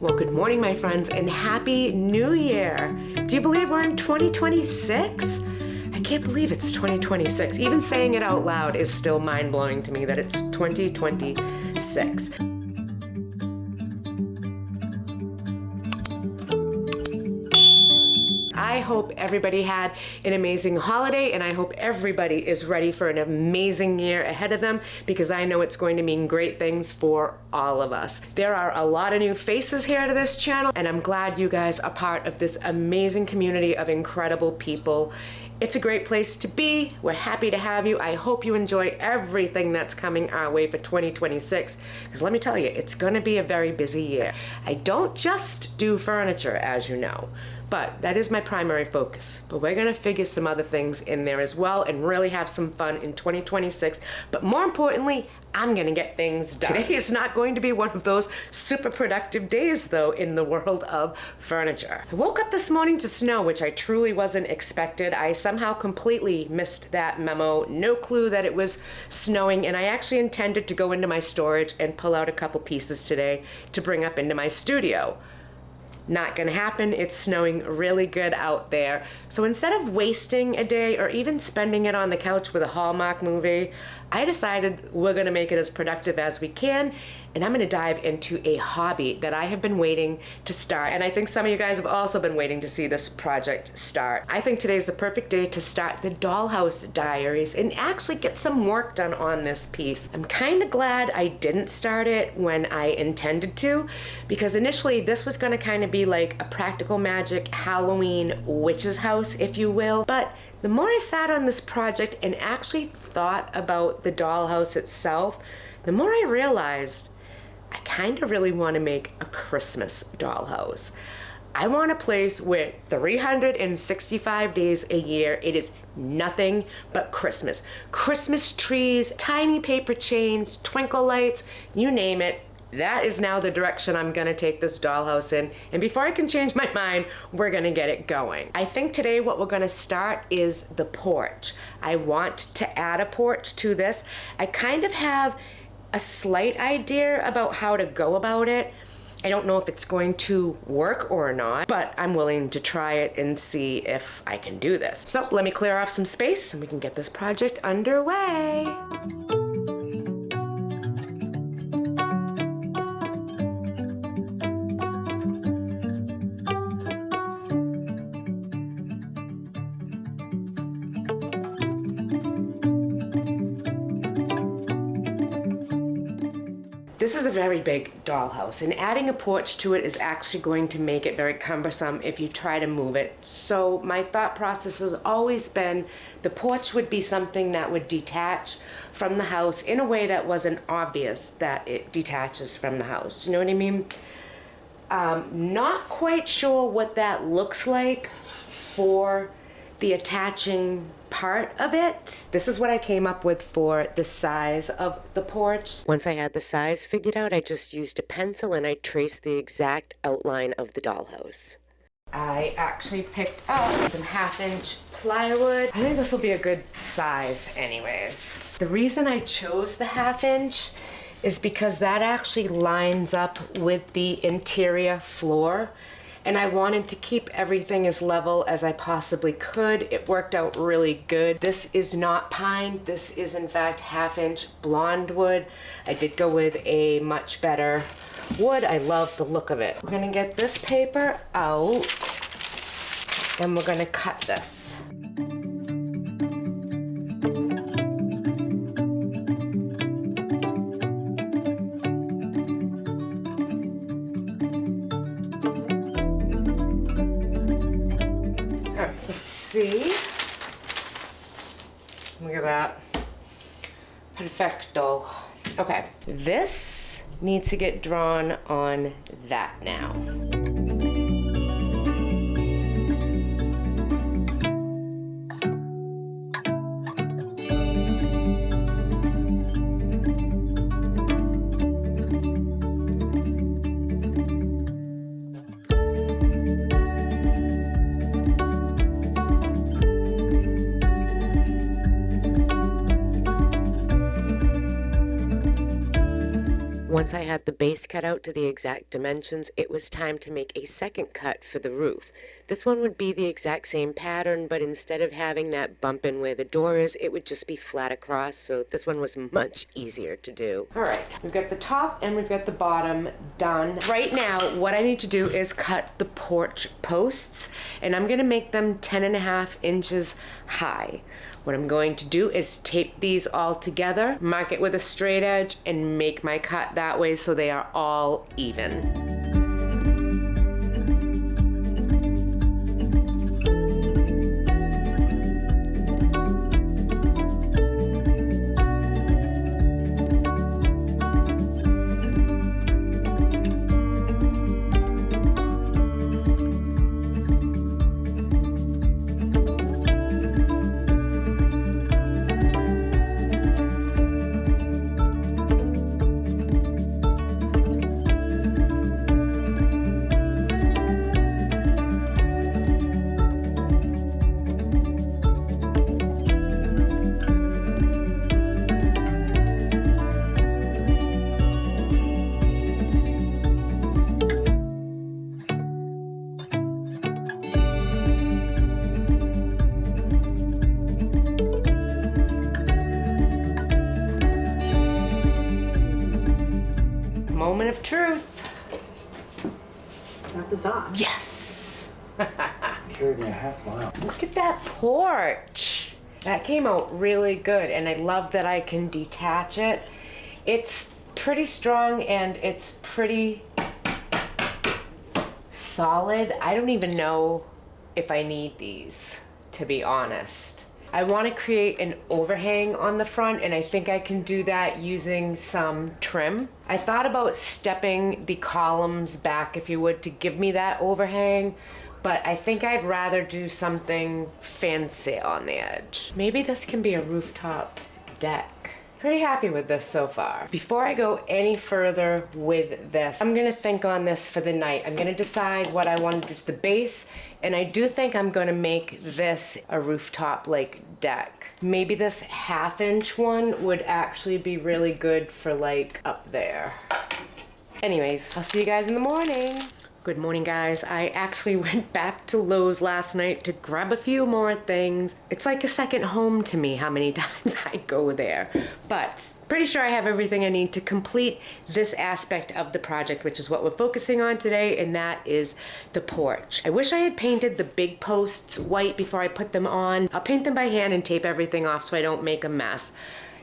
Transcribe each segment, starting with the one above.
Well, good morning, my friends, and Happy New Year. Do you believe we're in 2026? I can't believe it's 2026. Even saying it out loud is still mind-blowing to me that it's 2026. I hope everybody had an amazing holiday, and I hope everybody is ready for an amazing year ahead of them, because I know it's going to mean great things for all of us. There are a lot of new faces here to this channel, and I'm glad you guys are part of this amazing community of incredible people. It's a great place to be. We're happy to have you. I hope you enjoy everything that's coming our way for 2026, because let me tell you, it's going to be a very busy year. I don't just do furniture, as you know, but that is my primary focus. But we're gonna figure some other things in there as well and really have some fun in 2026. But more importantly, I'm gonna get things done. Today is not going to be one of those super productive days though in the world of furniture. I woke up this morning to snow, which I truly wasn't expected. I somehow completely missed that memo. No clue that it was snowing, and I actually intended to go into my storage and pull out a couple pieces today to bring up into my studio. Not gonna happen. It's snowing really good out there. So instead of wasting a day or even spending it on the couch with a Hallmark movie, I decided we're gonna make it as productive as we can, and I'm gonna dive into a hobby that I have been waiting to start. And I think some of you guys have also been waiting to see this project start. I think today's the perfect day to start the Dollhouse Diaries and actually get some work done on this piece. I'm kind of glad I didn't start it when I intended to, because initially this was gonna kind of be like a practical magic Halloween witch's house, if you will. But the more I sat on this project and actually thought about the dollhouse itself, the more I realized I kind of really want to make a Christmas dollhouse. I want a place where 365 days a year, it is nothing but Christmas. Christmas trees, tiny paper chains, twinkle lights, you name it. That is now the direction I'm gonna take this dollhouse in. And before I can change my mind, we're gonna get it going. I think today what we're gonna start is the porch. I want to add a porch to this. I kind of have a slight idea about how to go about it. I don't know if it's going to work or not, but I'm willing to try it and see if I can do this. So let me clear off some space and we can get this project underway. This is a very big dollhouse, and adding a porch to it is actually going to make it very cumbersome if you try to move it. So my thought process has always been the porch would be something that would detach from the house in a way that wasn't obvious that it detaches from the house. You know what I mean? Not quite sure what that looks like for the attaching part of it. This is what I came up with for the size of the porch. Once I had the size figured out, I just used a pencil and I traced the exact outline of the dollhouse. I actually picked up some 1/2-inch plywood. I think this will be a good size anyways. The reason I chose the 1/2-inch is because that actually lines up with the interior floor, and I wanted to keep everything as level as I possibly could. It worked out really good. This is not pine. This is in fact 1/2-inch blonde wood. I did go with a much better wood. I love the look of it. We're gonna get this paper out and we're gonna cut this. See? Look at that. Perfecto. Okay, this needs to get drawn on that now. Once I had the base cut out to the exact dimensions, it was time to make a second cut for the roof. This one would be the exact same pattern, but instead of having that bump in where the door is, it would just be flat across, so this one was much easier to do. All right, we've got the top and we've got the bottom done. Right now, what I need to do is cut the porch posts, and I'm gonna make them 10.5 inches high. What I'm going to do is tape these all together, mark it with a straight edge, and make my cut that way so they are all even. Moment of truth. That was off. Yes. Carried me a half mile. Look at that porch. That came out really good, and I love that I can detach it. It's pretty strong and it's pretty solid. I don't even know if I need these, to be honest. I want to create an overhang on the front, and I think I can do that using some trim. I thought about stepping the columns back, if you would, to give me that overhang, but I think I'd rather do something fancy on the edge. Maybe this can be a rooftop deck. Pretty happy with this so far. Before I go any further with this, I'm gonna think on this for the night. I'm gonna decide what I want to do to the base, and I do think I'm gonna make this a rooftop like deck. Maybe this 1/2 inch one would actually be really good for like up there. Anyways, I'll see you guys in the morning. Good morning, guys. I actually went back to Lowe's last night to grab a few more things. It's like a second home to me how many times I go there. But pretty sure I have everything I need to complete this aspect of the project, which is what we're focusing on today, and that is the porch. I wish I had painted the big posts white before I put them on. I'll paint them by hand and tape everything off so I don't make a mess.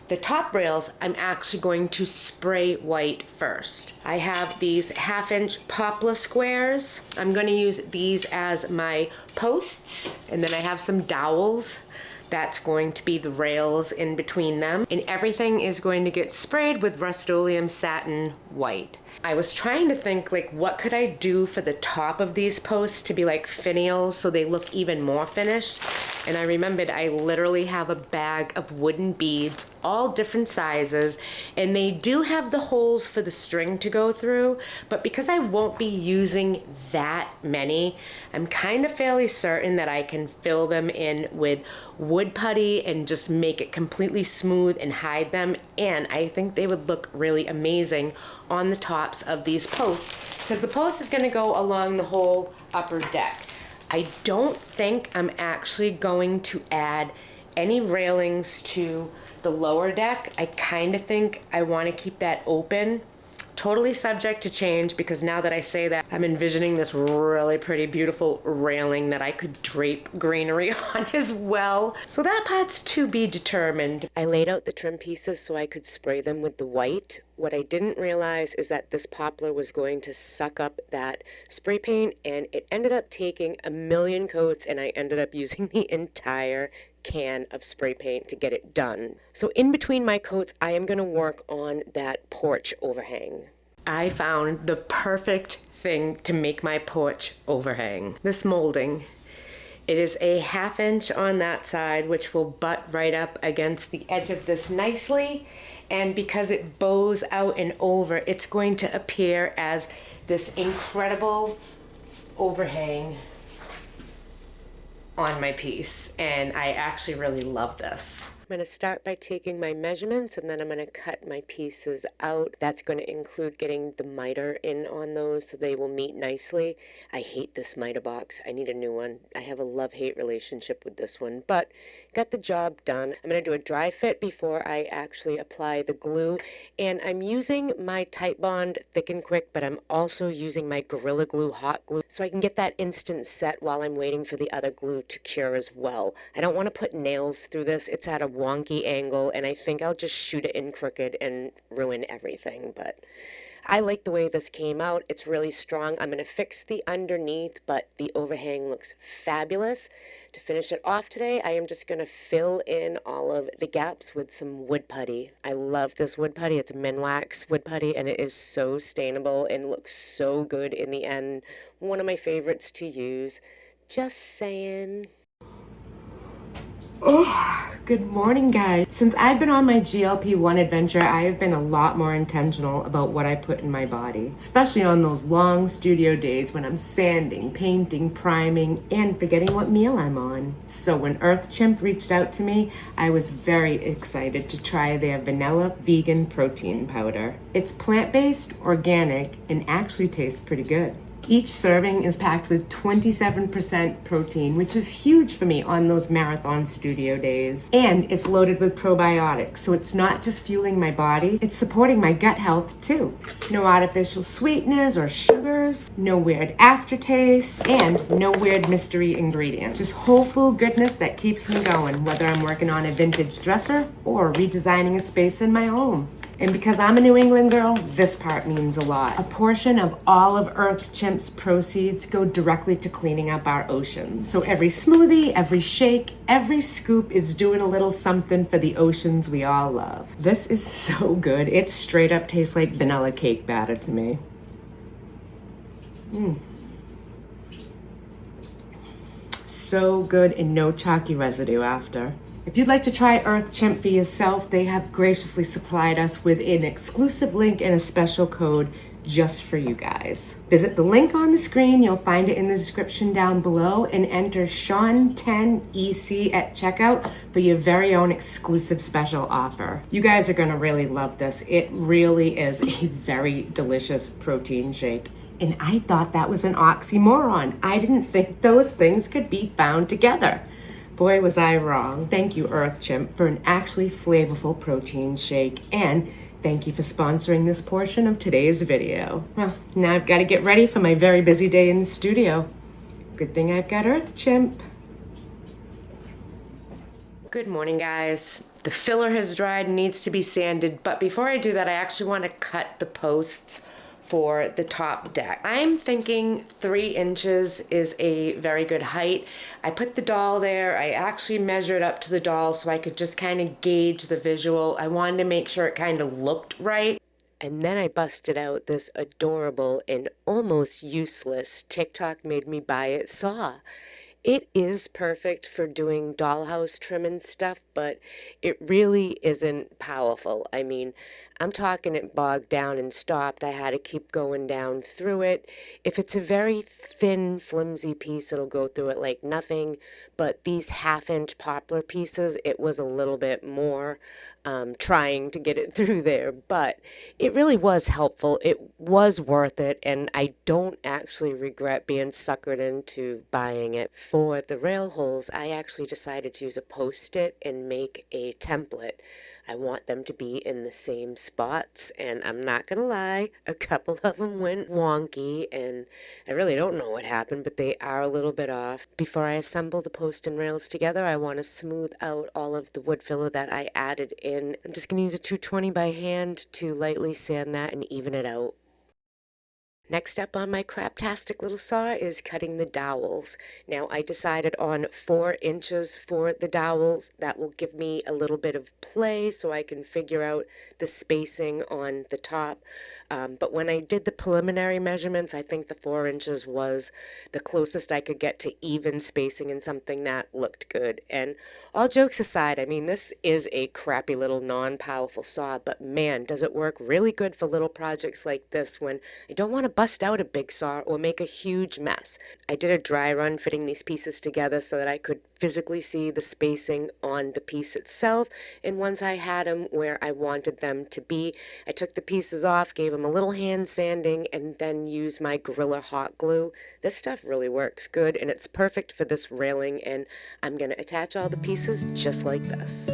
The top rails, I'm actually going to spray white first. I have these 1/2 inch poplar squares. I'm gonna use these as my posts, and then I have some dowels. That's going to be the rails in between them. And everything is going to get sprayed with Rust-Oleum satin white. I was trying to think, like, what could I do for the top of these posts to be like finials so they look even more finished? And I remembered I literally have a bag of wooden beads, all different sizes, and they do have the holes for the string to go through, but because I won't be using that many, I'm kind of fairly certain that I can fill them in with wood putty and just make it completely smooth and hide them, and I think they would look really amazing on the tops of these posts, because the post is going to go along the whole upper deck. I don't think I'm actually going to add any railings to the lower deck. I kind of think I want to keep that open. Totally subject to change, because now that I say that, I'm envisioning this really pretty, beautiful railing that I could drape greenery on as well. So that part's to be determined. I laid out the trim pieces so I could spray them with the white. What I didn't realize is that this poplar was going to suck up that spray paint, and it ended up taking a million coats, and I ended up using the entire can of spray paint to get it done. So in between my coats, I am going to work on that porch overhang. I found the perfect thing to make my porch overhang. This molding. It is a 1/2 inch on that side, which will butt right up against the edge of this nicely. And because it bows out and over, it's going to appear as this incredible overhang on my piece, and I actually really love this. going to start by taking my measurements, and then I'm going to cut my pieces out. That's going to include getting the miter in on those so they will meet nicely. I hate this miter box. I need a new one. I have a love-hate relationship with this one, but got the job done. I'm going to do a dry fit before I actually apply the glue, and I'm using my Titebond Thick and Quick, but I'm also using my Gorilla Glue hot glue so I can get that instant set while I'm waiting for the other glue to cure as well. I don't want to put nails through this. It's at a wonky angle, and I think I'll just shoot it in crooked and ruin everything, but I like the way this came out. It's really strong. I'm going to fix the underneath, but the overhang looks fabulous. To finish it off today, I am just going to fill in all of the gaps with some wood putty. I love this wood putty. It's Minwax wood putty, and it is so stainable and looks so good in the end. One of my favorites to use. Just saying. Oh, good morning, guys. Since I've been on my GLP-1 adventure, I have been a lot more intentional about what I put in my body, especially on those long studio days when I'm sanding, painting, priming, and forgetting what meal I'm on. So when EarthChimp reached out to me, I was very excited to try their vanilla vegan protein powder. It's plant-based, organic, and actually tastes pretty good. Each serving is packed with 27% protein, which is huge for me on those marathon studio days. And it's loaded with probiotics, so it's not just fueling my body, it's supporting my gut health too. No artificial sweeteners or sugars, no weird aftertaste, and no weird mystery ingredients. Just whole food goodness that keeps me going, whether I'm working on a vintage dresser or redesigning a space in my home. And because I'm a New England girl, this part means a lot. A portion of all of EarthChimp's proceeds go directly to cleaning up our oceans. So every smoothie, every shake, every scoop is doing a little something for the oceans we all love. This is so good. It straight up tastes like vanilla cake batter to me. So good, and no chalky residue after. If you'd like to try EarthChimp for yourself, they have graciously supplied us with an exclusive link and a special code just for you guys. Visit the link on the screen, you'll find it in the description down below, and enter Shawn10EC at checkout for your very own exclusive special offer. You guys are gonna really love this. It really is a very delicious protein shake. And I thought that was an oxymoron. I didn't think those things could be found together. Boy, was I wrong. Thank you, EarthChimp, for an actually flavorful protein shake, and thank you for sponsoring this portion of today's video. Well, now I've got to get ready for my very busy day in the studio. Good thing I've got EarthChimp. Good morning, guys. The filler has dried and needs to be sanded, but before I do that, I actually want to cut the posts for the top deck. I'm thinking 3 inches is a very good height. I put the doll there. I actually measured up to the doll so I could just kind of gauge the visual. I wanted to make sure it kind of looked right. And then I busted out this adorable and almost useless Tik Tok made me buy it saw. It is perfect for doing dollhouse trim and stuff, but it really isn't powerful. I mean, I'm talking it bogged down and stopped. I had to keep going down through it. If it's a very thin, flimsy piece, it'll go through it like nothing. But these 1/2-inch poplar pieces, it was a little bit more trying to get it through there. But it really was helpful. It was worth it, and I don't actually regret being suckered into buying it. For the rail holes, I actually decided to use a Post-it and make a template. I want them to be in the same spots, and I'm not gonna lie, a couple of them went wonky, and I really don't know what happened, but they are a little bit off. Before I assemble the post and rails together, I want to smooth out all of the wood filler that I added in. I'm just gonna use a 220 by hand to lightly sand that and even it out. Next up on my craptastic little saw is cutting the dowels. Now I decided on 4 inches for the dowels. That will give me a little bit of play so I can figure out the spacing on the top. But when I did the preliminary measurements, I think the 4 inches was the closest I could get to even spacing and something that looked good. And all jokes aside, I mean, this is a crappy little non-powerful saw, but man, does it work really good for little projects like this when I don't want to bust out a big saw or make a huge mess. I did a dry run fitting these pieces together so that I could physically see the spacing on the piece itself, and once I had them where I wanted them to be, I took the pieces off, gave them a little hand sanding, and then used my Gorilla hot glue. This stuff really works good, and it's perfect for this railing, and I'm going to attach all the pieces just like this.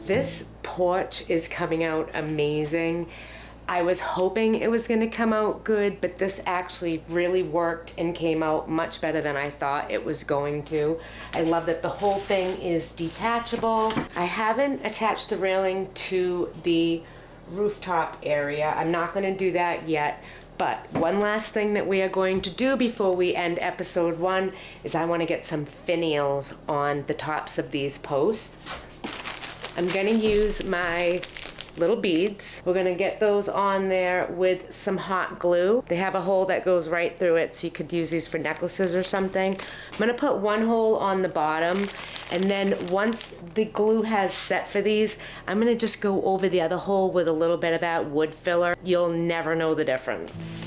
This porch is coming out amazing. I was hoping it was going to come out good, but this actually really worked and came out much better than I thought it was going to. I love that the whole thing is detachable. I haven't attached the railing to the rooftop area. I'm not going to do that yet. But one last thing that we are going to do before we end episode 1 is I want to get some finials on the tops of these posts. I'm gonna use my little beads. We're gonna get those on there with some hot glue. They have a hole that goes right through it, so you could use these for necklaces or something. I'm gonna put one hole on the bottom, and then once the glue has set for these, I'm gonna just go over the other hole with a little bit of that wood filler. You'll never know the difference.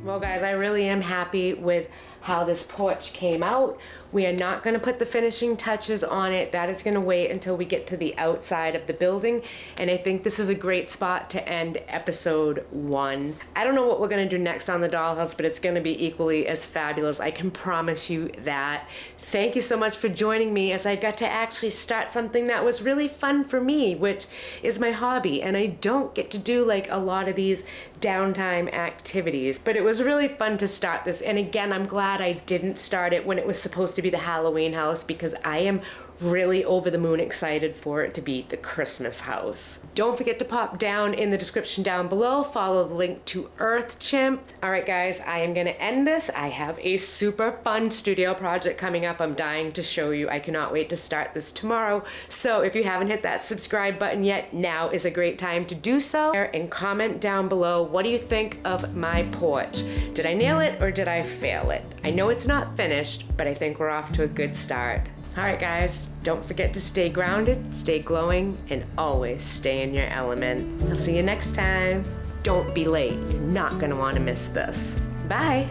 Well guys, I really am happy with how this porch came out. We are not going to put the finishing touches on it. That is going to wait until we get to the outside of the building. And I think this is a great spot to end episode 1. I don't know what we're going to do next on the dollhouse, but it's going to be equally as fabulous. I can promise you that. Thank you so much for joining me as I got to actually start something that was really fun for me, which is my hobby. And I don't get to do like a lot of these downtime activities, but it was really fun to start this. And again, I'm glad I didn't start it when it was supposed to be the Halloween house, because I am really over the moon excited for it to be the Christmas house. Don't forget to pop down in the description down below, follow the link to EarthChimp. All right guys, I am gonna end this. I have a super fun studio project coming up. I'm dying to show you. I cannot wait to start this tomorrow. So if you haven't hit that subscribe button yet, now is a great time to do so. And comment down below, what do you think of my porch? Did I nail it or did I fail it? I know it's not finished, but I think we're off to a good start. All right, guys, don't forget to stay grounded, stay glowing, and always stay in your element. I'll see you next time. Don't be late. You're not going to want to miss this. Bye.